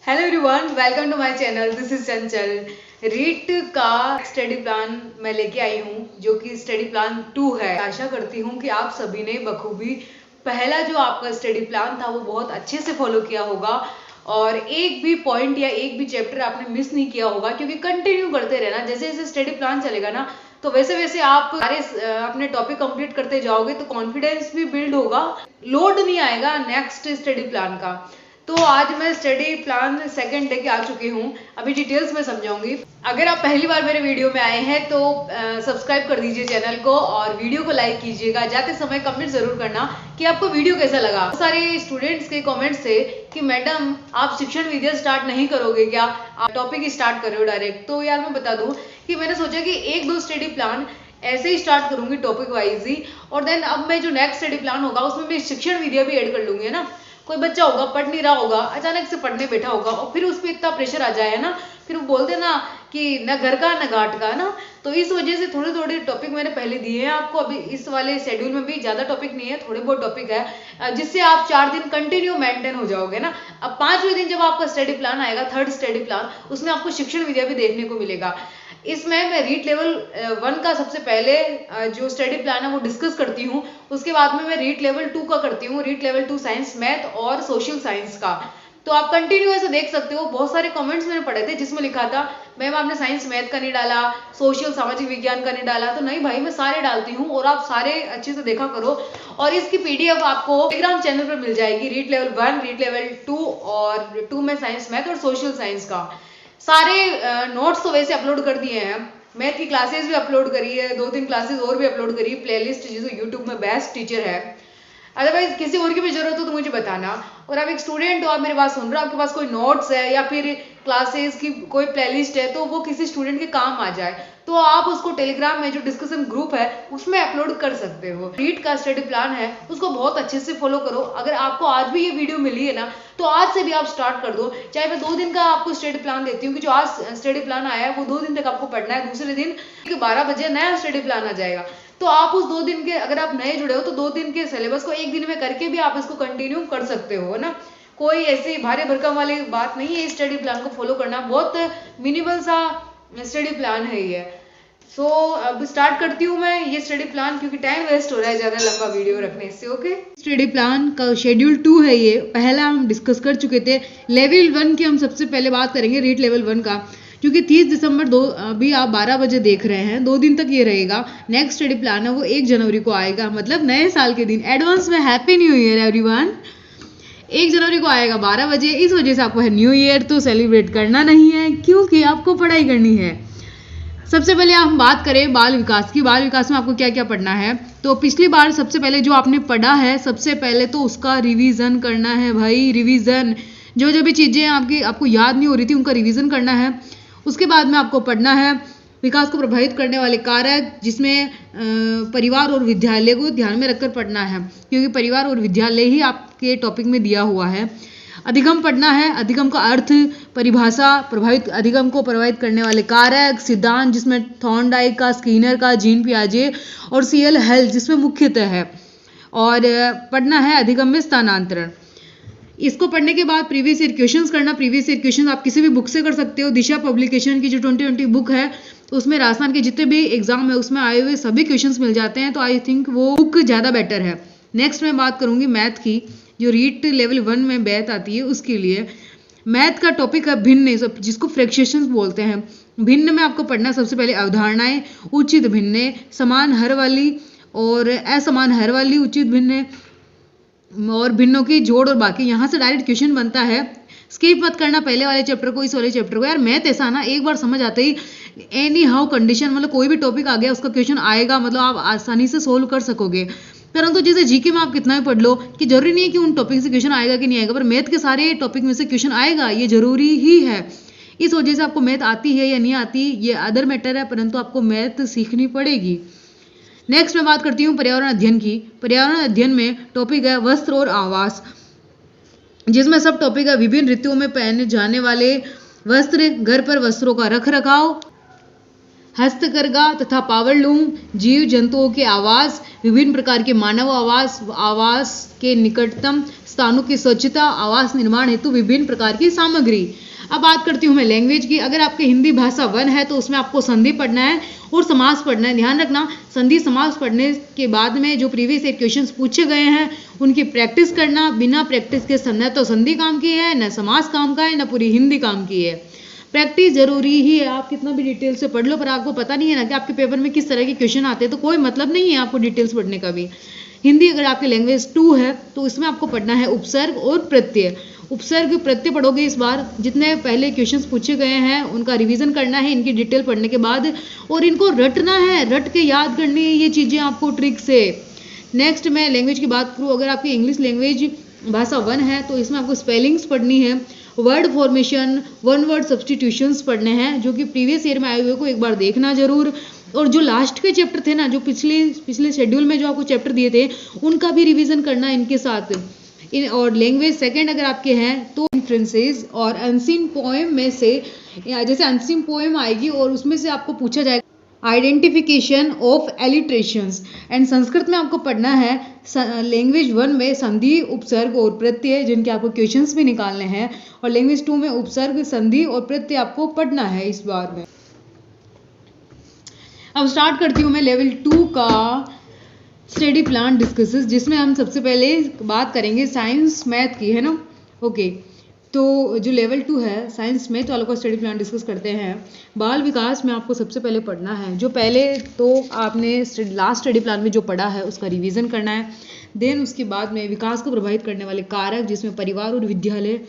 Hello everyone, welcome to my channel. This is Chanchal. REET का study plan मैं लेके आई हूँ जो कि स्टडी प्लान 2 है। आशा करती हूँ कि आप सभी ने बखूबी पहला जो आपका स्टडी प्लान था वो बहुत अच्छे से फॉलो किया होगा और एक भी पॉइंट या एक भी चैप्टर आपने मिस नहीं किया होगा, क्योंकि कंटिन्यू करते रहना। जैसे जैसे स्टडी प्लान चलेगा ना तो वैसे वैसे आप सारे अपने टॉपिक कंप्लीट करते जाओगे तो कॉन्फिडेंस भी बिल्ड होगा, लोड नहीं आएगा नेक्स्ट स्टडी प्लान का। तो आज मैं स्टडी प्लान सेकंड डे के आ चुकी हूँ। अभी डिटेल्स में समझाऊंगी। अगर आप पहली बार मेरे वीडियो में आए हैं तो सब्सक्राइब कर दीजिए चैनल को और वीडियो को लाइक कीजिएगा। जाते समय कमेंट जरूर करना कि आपको वीडियो कैसा लगा। बहुत सारे स्टूडेंट्स के कमेंट्स थे कि मैडम आप शिक्षण विद्या स्टार्ट नहीं करोगे क्या, आप टॉपिक स्टार्ट कर रहे हो डायरेक्ट। तो यार मैं बता दूं कि मैंने सोचा कि एक दो स्टडी प्लान ऐसे ही स्टार्ट करूंगी टॉपिक वाइज ही, और देन अब मैं जो नेक्स्ट स्टडी प्लान होगा उसमें मैं शिक्षण विद्या भी ऐड कर लूंगी, है ना। कोई बच्चा होगा पढ़ नहीं रहा होगा, अचानक से पढ़ने बैठा होगा और फिर उस पर इतना प्रेशर आ जाए ना, फिर वो बोलते ना कि न घर का न घाट का, ना। तो इस वजह से थोड़े थोड़े टॉपिक मैंने पहले दिए हैं आपको। अभी इस वाले शेड्यूल में भी ज्यादा टॉपिक नहीं है, थोड़े बहुत टॉपिक है जिससे आप 4 दिन कंटिन्यू मेंटेन हो जाओगे ना। अब 5वें दिन जब आपका स्टडी प्लान आएगा, थर्ड स्टडी प्लान, उसमें आपको शिक्षण विद्या भी देखने को मिलेगा। इसमें मैं रीट लेवल 1 का सबसे पहले जो स्टडी प्लान है वो डिस्कस करती हूँ। उसके बाद में मैं रीट लेवल 2 का करती हूँ, रीट लेवल 2 साइंस मैथ और सोशल साइंस का। तो आप कंटिन्यू ऐसे देख सकते हो। बहुत सारे कमेंट्स मैंने पढ़े थे जिसमें लिखा था मैम आपने साइंस मैथ का नहीं डाला, सोशल सामाजिक विज्ञान का नहीं डाला। तो नहीं भाई, मैं सारे डालती हूँ और आप सारे अच्छे से देखा करो। और इसकी पीडीएफ आपको टेलीग्राम चैनल पर मिल जाएगी। रीट लेवल 1, रीट लेवल 2 और 2 में साइंस मैथ और सोशल साइंस का सारे नोट्स तो वैसे अपलोड कर दिए हैं। मैथ की क्लासेस भी अपलोड करी है, 2-3 क्लासेस और भी अपलोड करी है, प्लेलिस्ट जिसको यूट्यूब में बेस्ट टीचर है। अदरवाइज किसी और की भी जरूरत हो तो मुझे बताना। और आप एक स्टूडेंट हो, आप मेरी बात सुन रहे हो, आपके पास कोई नोट्स है या फिर क्लासेस की कोई प्लेलिस्ट है तो वो किसी स्टूडेंट के काम आ जाए तो आप उसको टेलीग्राम में जो डिस्कशन ग्रुप है उसमें अपलोड कर सकते हो। रीट का स्टडी प्लान है उसको बहुत अच्छे से फॉलो करो। अगर आपको आज भी ये वीडियो मिली है ना तो आज से भी आप स्टार्ट कर दो। चाहे मैं 2 दिन का आपको स्टडी प्लान देती हूँ कि जो आज स्टडी प्लान आया है वो 2 दिन तक आपको पढ़ना है। दूसरे दिन 12 बजे नया स्टडी प्लान आ जाएगा। तो आप उस 2 दिन के, अगर आप नए जुड़े हो तो 2 दिन के सिलेबस को 1 दिन में करके भी आप इसको कंटिन्यू कर सकते हो, ना। कोई ऐसी भारी भरकम वाली बात नहीं है। स्टडी प्लान को फॉलो करना बहुत मिनिमल सा स्टडी प्लान है ये। सो अब स्टार्ट करती हूँ मैं ये स्टडी प्लान, क्योंकि टाइम वेस्ट हो रहा है ज्यादा लंबा वीडियो रखने से। ओके, स्टडी प्लान का शेड्यूल 2 है ये। पहला हम डिस्कस कर चुके थे। लेवल 1 की हम सबसे पहले बात करेंगे, रीट लेवल 1 का, क्योंकि 30 दिसंबर अभी आप 12 बजे देख रहे हैं, 2 दिन तक ये रहेगा। नेक्स्ट स्टडी प्लान है वो 1 जनवरी को आएगा, मतलब नए साल के दिन। एडवांस में हैप्पी न्यू ईयर एवरीवन। 1 जनवरी को आएगा 12 बजे। इस वजह से आपको है न्यू ईयर तो सेलिब्रेट करना नहीं है, क्योंकि आपको पढ़ाई करनी है। सबसे पहले हम बात करें बाल विकास की। बाल विकास में आपको क्या क्या पढ़ना है। तो पिछली बार सबसे पहले जो आपने पढ़ा है, सबसे पहले तो उसका रिवीजन करना है भाई, रिवीजन। जो जो भी चीज़ें आपको याद नहीं हो रही थी उनका रिवीजन करना है। उसके बाद में आपको पढ़ना है विकास को प्रभावित करने वाले कारक, जिसमें परिवार और विद्यालय को ध्यान में रखकर पढ़ना है, क्योंकि परिवार और विद्यालय ही आपके टॉपिक में दिया हुआ है। अधिगम पढ़ना है, अधिगम का अर्थ, परिभाषा, अधिगम को प्रभावित करने वाले कारक, सिद्धांत जिसमें थॉर्नडाइक का, स्किनर का, जीन पियाजे और सीएल हेल्थ जिसमें मुख्यतः है। और पढ़ना है अधिगम में स्थानांतरण। इसको पढ़ने के बाद प्रीवियस ईयर क्वेश्चंस करना। प्रीवियस ईयर क्वेश्चंस आप किसी भी बुक से कर सकते हो। दिशा पब्लिकेशन की जो 2020 बुक है उसमें राजस्थान के जितने भी एग्जाम है उसमें आए हुए सभी क्वेश्चंस मिल जाते हैं, तो आई थिंक वो बुक ज़्यादा बेटर है। नेक्स्ट मैं बात करूंगी मैथ की, जो रीट लेवल 1 में मैथ आती है उसके लिए। मैथ का टॉपिक है भिन्न, जिसको फ्रैक्शंस बोलते हैं। भिन्न में आपको पढ़ना है सबसे पहले अवधारणाएं, उचित भिन्न, समान हर वाली और असमान हर वाली, उचित भिन्न और भिन्नों की जोड़ और बाकी। यहाँ से डायरेक्ट क्वेश्चन बनता है। स्किप मत करना पहले वाले चैप्टर को, इस वाले चैप्टर को। यार मैथ ऐसा ना, एक बार समझ आते ही एनी हाउ कंडीशन, मतलब कोई भी टॉपिक आ गया उसका क्वेश्चन आएगा, मतलब आप आसानी से सोल्व कर सकोगे। परंतु जैसे जीके में आप कितना भी पढ़ लो कि जरूरी नहीं है कि उन टॉपिक से क्वेश्चन आएगा कि नहीं आएगा, पर मैथ के सारे टॉपिक में से क्वेश्चन आएगा, ये जरूरी ही है। इस वजह से आपको मैथ आती है या नहीं आती ये अदर मैटर है, परंतु आपको मैथ सीखनी पड़ेगी। नेक्स्ट मैं बात करती हूँ पर्यावरण अध्ययन की। पर्यावरण अध्ययन में टॉपिक है वस्त्र और आवास, जिसमें सब टॉपिक है विभिन्न ऋतुओं में पहने जाने वाले वस्त्र, घर पर वस्त्रों का रख रखाव, हस्तकरघा तथा पावरलूम, जीव जंतुओं के आवास, विभिन्न प्रकार के मानव आवास, आवास के निकटतम स्थानों की स्वच्छता, आवास निर्माण हेतु विभिन्न प्रकार की सामग्री। अब बात करती हूँ मैं लैंग्वेज की। अगर आपके हिंदी भाषा 1 है तो उसमें आपको संधि पढ़ना है और समास पढ़ना है। ध्यान रखना, संधि समास पढ़ने के बाद में जो प्रीवियस ईयर क्वेश्चंस पूछे गए हैं उनकी प्रैक्टिस करना। बिना प्रैक्टिस के न तो संधि काम की है, न समास काम का है, न पूरी हिंदी काम की है। प्रैक्टिस जरूरी ही है। आप कितना भी डिटेल से पढ़ लो पर आपको पता नहीं है ना कि आपके पेपर में किस तरह के क्वेश्चन आते हैं, तो कोई मतलब नहीं है आपको डिटेल्स पढ़ने का भी। हिंदी अगर आपकी लैंग्वेज 2 है तो इसमें आपको पढ़ना है उपसर्ग और प्रत्यय। उपसर्ग प्रत्यय पढ़ोगे इस बार। जितने पहले क्वेश्चंस पूछे गए हैं उनका रिवीजन करना है इनकी डिटेल पढ़ने के बाद, और इनको रटना है, रट के याद करनी है ये चीज़ें आपको ट्रिक से। नेक्स्ट मैं लैंग्वेज की बात करूँ, अगर आपकी इंग्लिश लैंग्वेज भाषा 1 है तो इसमें आपको स्पेलिंग्स पढ़नी है, word formation, one word substitutions पढ़ने हैं जो कि प्रीवियस ईयर में आए हुए को एक बार देखना जरूर। और जो लास्ट के चैप्टर थे ना, जो पिछले शेड्यूल में जो आपको चैप्टर दिए थे उनका भी रिवीजन करना इनके साथ। और लैंग्वेज 2 अगर आपके हैं तो इन्फ्लुएंसेस और अनसीन पोएम में से, जैसे अनसीन पोएम आएगी और उसमें से आपको पूछा जाएगा आइडेंटिफिकेशन ऑफ एलिट्रेशंस। एंड संस्कृत में आपको पढ़ना है लैंग्वेज 1 में संधि, उपसर्ग और प्रत्यय, जिनके आपको क्वेश्चंस भी निकालने हैं। और लैंग्वेज 2 में उपसर्ग, संधि और प्रत्यय आपको पढ़ना है इस बार में। अब स्टार्ट करती हूँ मैं लेवल 2 का स्टडी प्लान डिस्कसेस, जिसमें हम सबसे पहले बात करेंगे साइंस मैथ की, है ना। ओके, तो जो लेवल 2 है साइंस मैथ वालों का स्टडी प्लान डिस्कस करते हैं। बाल विकास में आपको सबसे पहले पढ़ना है, जो पहले तो आपने लास्ट स्टडी प्लान में जो पढ़ा है उसका रिवीजन करना है। देन उसके बाद में विकास को प्रभावित करने वाले कारक, जिसमें परिवार और विद्यालय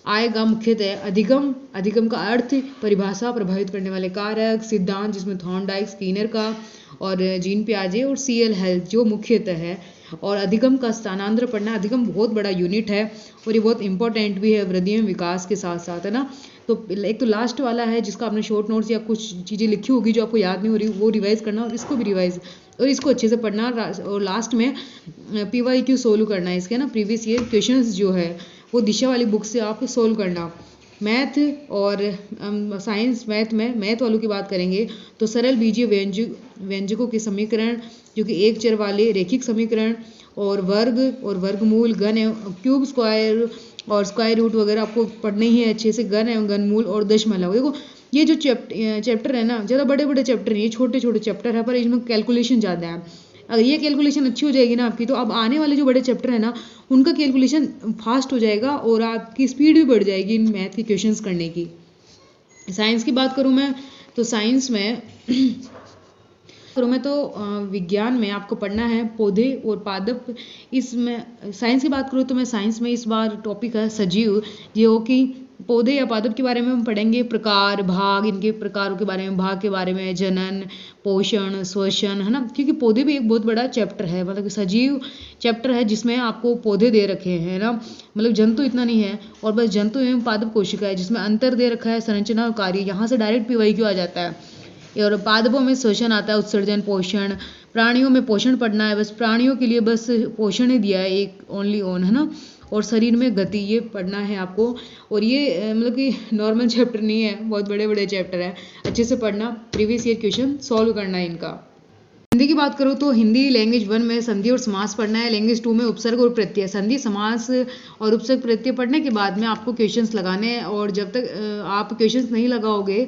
आएगा मुख्यतः। अधिगम का अर्थ, परिभाषा, प्रभावित करने वाले कारक, सिद्धांत, जिसमें थॉर्नडाइक, स्किनर का और जीन पियाजे और सीएल हेल्थ जो मुख्यतः है। और अधिगम का स्थानांतर पढ़ना। अधिगम बहुत बड़ा यूनिट है और ये बहुत इंपॉर्टेंट भी है वृद्धि में विकास के साथ साथ, है ना। तो एक तो लास्ट वाला है जिसका आपने शॉर्ट नोट्स या कुछ चीज़ें लिखी होगी जो आपको याद नहीं हो रही, वो रिवाइज करना और इसको भी रिवाइज और इसको अच्छे से पढ़ना। और लास्ट में PYQ सोल्व करना है इसके, ना प्रीवियस ईयर क्वेश्चंस जो है वो दिशा वाली बुक से आप सोल्व करना। मैथ और साइंस मैथ वालों की बात करेंगे तो सरल बीजीय व्यंजकों के समीकरण, जो कि एक चर वाले रैखिक समीकरण, और वर्ग और वर्गमूल, घन एवं क्यूब, स्क्वायर और स्क्वायर रूट वगैरह आपको पढ़ने ही है अच्छे से। घन एवं घनमूल और दशमलव। देखो ये जो चैप्टर है ना, ज़्यादा बड़े बड़े चैप्टर नहीं, ये छोटे छोटे चैप्टर है पर इसमें कैलकुलेशन ज़्यादा है। अगर ये कैलकुलेशन अच्छी हो जाएगी ना आपकी, तो अब आने वाले जो बड़े चैप्टर है ना उनका कैलकुलेशन फास्ट हो जाएगा और आपकी स्पीड भी बढ़ जाएगी इन मैथ के क्वेश्चंस करने की। साइंस की बात करूँ मैं तो साइंस में विज्ञान में आपको पढ़ना है पौधे और पादप। इसमें साइंस की बात करूँ तो मैं साइंस में इस बार टॉपिक है सजीव, जो कि पौधे या पादप के बारे में हम पढ़ेंगे। प्रकार, भाग, इनके प्रकारों के बारे में, भाग के बारे में, जनन, पोषण, श्वसन, है ना। क्योंकि पौधे भी एक बहुत बड़ा चैप्टर है, मतलब सजीव चैप्टर है जिसमें आपको पौधे दे रखे हैं ना, मतलब जंतु इतना नहीं है। और बस जंतु एवं पादप कोशिका है जिसमें अंतर दे रखा है, संरचना और कार्य, यहाँ से डायरेक्ट PYQ आ जाता है। और पादपों में श्वसन आता है, उत्सर्जन, पोषण। प्राणियों में पोषण पढ़ना है, बस प्राणियों के लिए बस पोषण ही दिया है एक ओनली ओन, है ना। और शरीर में गति, ये पढ़ना है आपको। और ये मतलब कि नॉर्मल चैप्टर नहीं है, बहुत बड़े बड़े चैप्टर है, अच्छे से पढ़ना। प्रीवियस ईयर क्वेश्चन सॉल्व करना है इनका। हिंदी की बात करूँ तो हिंदी लैंग्वेज 1 में संधि और समास पढ़ना है। लैंग्वेज 2 में उपसर्ग और प्रत्यय। संधि, समास और उपसर्ग प्रत्यय पढ़ने के बाद में आपको क्वेश्चंस लगाने हैं। और जब तक आप क्वेश्चंस नहीं लगाओगे,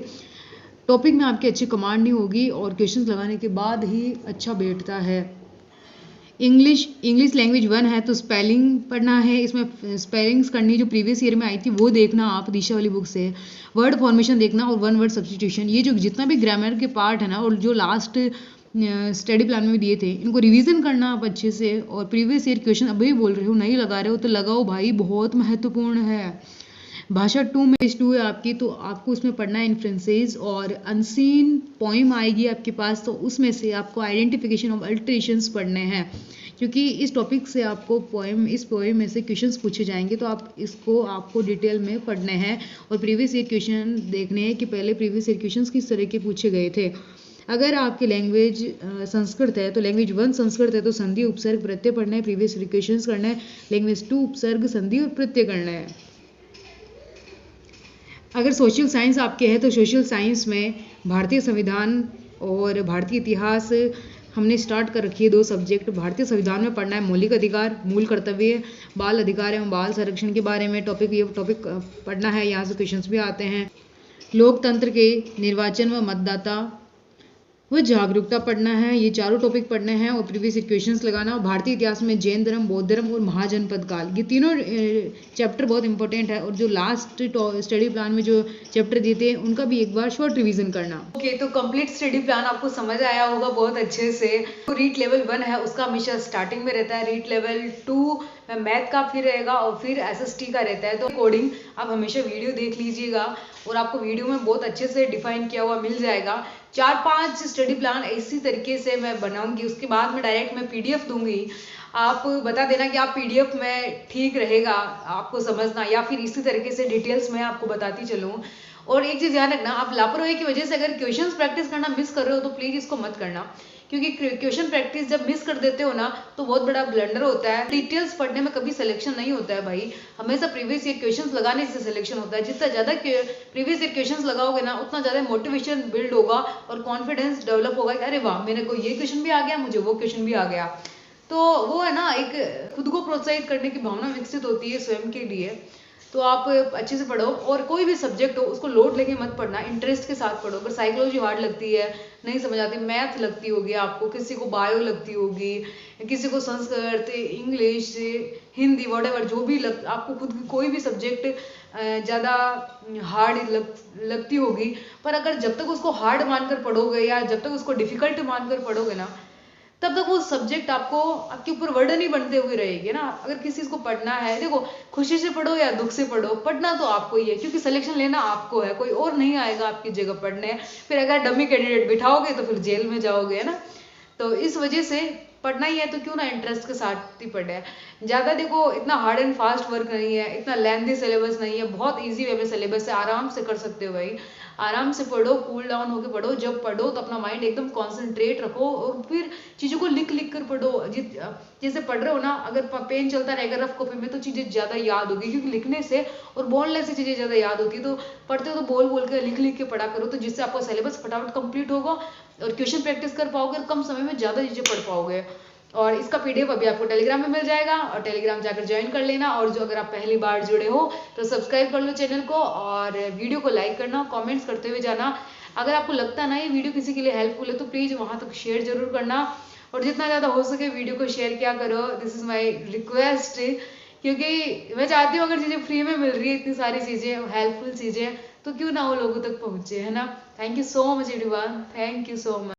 टॉपिक में आपकी अच्छी कमांड नहीं होगी और क्वेश्चंस लगाने के बाद ही अच्छा बैठता है। इंग्लिश लैंग्वेज 1 है तो स्पेलिंग पढ़ना है। इसमें स्पेलिंग्स करनी जो प्रीवियस ईयर में आई थी वो देखना आप दिशा वाली बुक से। वर्ड फॉर्मेशन देखना और वन वर्ड सब्सटीट्यूशन, ये जो जितना भी ग्रामर के पार्ट है ना और जो लास्ट स्टडी प्लान में दिए थे इनको रिवीजन करना आप अच्छे से। और प्रीवियस ईयर क्वेश्चन अभी बोल रहे हो, नहीं लगा रहे हो तो लगाओ भाई, बहुत महत्वपूर्ण है। भाषा 2 में 2 है आपकी, तो आपको उसमें पढ़ना है इन्फ्लुएंसेस और अनसीन पोइम आएगी आपके पास, तो उसमें से आपको आइडेंटिफिकेशन ऑफ अल्टरेशंस पढ़ने हैं। क्योंकि इस टॉपिक से आपको इस पोएम में से क्वेश्चंस पूछे जाएंगे, तो आपको डिटेल में पढ़ने हैं और प्रीवियस ईयर क्वेश्चन देखने हैं कि पहले प्रीवियस ईयर क्वेश्चंस किस तरह के पूछे गए थे। अगर आपकी लैंग्वेज संस्कृत है तो लैंग्वेज 1 संस्कृत है तो संधि, उपसर्ग, प्रत्यय पढ़ना है, प्रीवियस ईयर क्वेश्चंस करना है। लैंग्वेज 2 उपसर्ग, संधि और प्रत्यय करना है। अगर सोशल साइंस आपके है तो सोशल साइंस में भारतीय संविधान और भारतीय इतिहास हमने स्टार्ट कर रखी है 2 सब्जेक्ट। भारतीय संविधान में पढ़ना है मौलिक अधिकार, मूल कर्तव्य, बाल अधिकार एवं बाल संरक्षण के बारे में ये टॉपिक पढ़ना है। यहाँ से क्वेश्चंस भी आते हैं। लोकतंत्र के निर्वाचन व मतदाता व जागरूकता पढ़ना है। ये चारों टॉपिक पढ़ने हैं और प्रीवियस क्वेश्चंस लगाना। भारतीय इतिहास में जैन धर्म, बौद्ध धर्म और महाजनपद काल, ये तीनों चैप्टर बहुत इंपॉर्टेंट है। और जो लास्ट स्टडी प्लान में जो चैप्टर दिए थे उनका भी एक बार शॉर्ट रिवीजन करना। ओके, तो कंप्लीट स्टडी प्लान आपको समझ आया होगा बहुत अच्छे से। तो रीट लेवल 1 है उसका हमेशा स्टार्टिंग में रहता है। रीट लेवल 2 में मैथ का फिर रहेगा और फिर SST का रहता है। तो कोडिंग आप हमेशा वीडियो देख लीजिएगा और आपको वीडियो में बहुत अच्छे से डिफाइन किया हुआ मिल जाएगा। 4-5 स्टडी प्लान इसी तरीके से मैं बनाऊंगी, उसके बाद में डायरेक्ट मैं PDF दूंगी। आप बता देना कि आप PDF में ठीक रहेगा आपको समझना, या फिर इसी तरीके से डिटेल्स में आपको बताती चलूँ। और एक चीज़ ध्यान रखना, आप लापरवाही की वजह से अगर क्वेश्चंस प्रैक्टिस करना मिस कर रहे हो तो प्लीज़ इसको मत करना, क्योंकि क्वेश्चन प्रैक्टिस जब मिस कर देते हो ना तो बहुत बड़ा ब्लंडर होता है। डिटेल्स पढ़ने में कभी सिलेक्शन नहीं होता है भाई, हमेशा प्रीवियस ईयर क्वेश्चंस लगाने से सिलेक्शन होता है। जितना ज़्यादा प्रीवियस ईयर क्वेश्चंस लगाओगे ना उतना ज़्यादा मोटिवेशन बिल्ड होगा और कॉन्फिडेंस डेवलप होगा कि अरे वाह, मेरे को ये क्वेश्चन भी आ गया, मुझे वो क्वेश्चन भी आ गया। तो वो है ना, एक खुद को प्रोत्साहित करने की भावना विकसित होती है स्वयं के लिए। तो आप अच्छे से पढ़ो और कोई भी सब्जेक्ट हो उसको लोड लेके मत पढ़ना, इंटरेस्ट के साथ पढ़ो। अगर साइकोलॉजी हार्ड लगती है, नहीं समझ आती, मैथ लगती होगी आपको, किसी को बायो लगती होगी, किसी को संस्कृत, इंग्लिश, हिंदी, व्हाटएवर जो भी आपको खुद की कोई भी सब्जेक्ट ज़्यादा हार्ड लगती होगी, पर अगर जब तक उसको हार्ड मानकर पढ़ोगे या जब तक उसको डिफिकल्ट मानकर पढ़ोगे ना तब तक वो सब्जेक्ट आपके ऊपर वर्डन ही बनते हुए रहेगी ना। अगर किसी को पढ़ना है, देखो खुशी से पढ़ो या दुख से पढ़ो, पढ़ना तो आपको ही है, क्योंकि सिलेक्शन लेना आपको है, कोई और नहीं आएगा आपकी जगह पढ़ने। फिर अगर डमी कैंडिडेट बिठाओगे तो फिर जेल में जाओगे, है ना। तो इस वजह से पढ़ना ही है तो क्यों ना इंटरेस्ट के साथ ही पढ़े। ज़्यादा देखो इतना हार्ड एंड फास्ट वर्क नहीं है, इतना लेंथी सिलेबस नहीं है, बहुत इजी वे में सिलेबस है, आराम से कर सकते हो भाई। आराम से पढ़ो, कूल डाउन होकर पढ़ो। जब पढ़ो तो अपना माइंड एकदम कॉन्सेंट्रेट रखो और फिर चीज़ों को लिख लिख कर पढ़ो। जैसे पढ़ रहे हो ना, अगर पेन चलता रहेगा रफ कॉपी में तो चीज़ें ज़्यादा याद होगी, क्योंकि लिखने से और बोलने से चीज़ें ज़्यादा याद होती है। तो पढ़ते हो तो बोल बोल के लिख लिख के पढ़ा करो, तो जिससे आपका सिलेबस फटाफट कंप्लीट होगा और क्वेश्चन प्रैक्टिस कर पाओगे और कम समय में ज़्यादा चीज़ें पढ़ पाओगे। और इसका PDF अभी आपको टेलीग्राम में मिल जाएगा और टेलीग्राम जाकर ज्वाइन कर लेना। और जो अगर आप पहली बार जुड़े हो तो सब्सक्राइब कर लो चैनल को और वीडियो को लाइक करना, कमेंट्स करते हुए जाना। अगर आपको लगता ना ये वीडियो किसी के लिए हेल्पफुल है तो प्लीज़ वहाँ तक शेयर जरूर करना और जितना ज़्यादा हो सके वीडियो को शेयर किया करो। दिस इज़ माई रिक्वेस्ट, क्योंकि मैं चाहती हूँ अगर चीज़ें फ्री में मिल रही है, इतनी सारी चीज़ें हेल्पफुल चीज़ें, तो क्यों ना वो लोगों तक पहुँचे, है ना। Thank you so much everyone, thank you so much.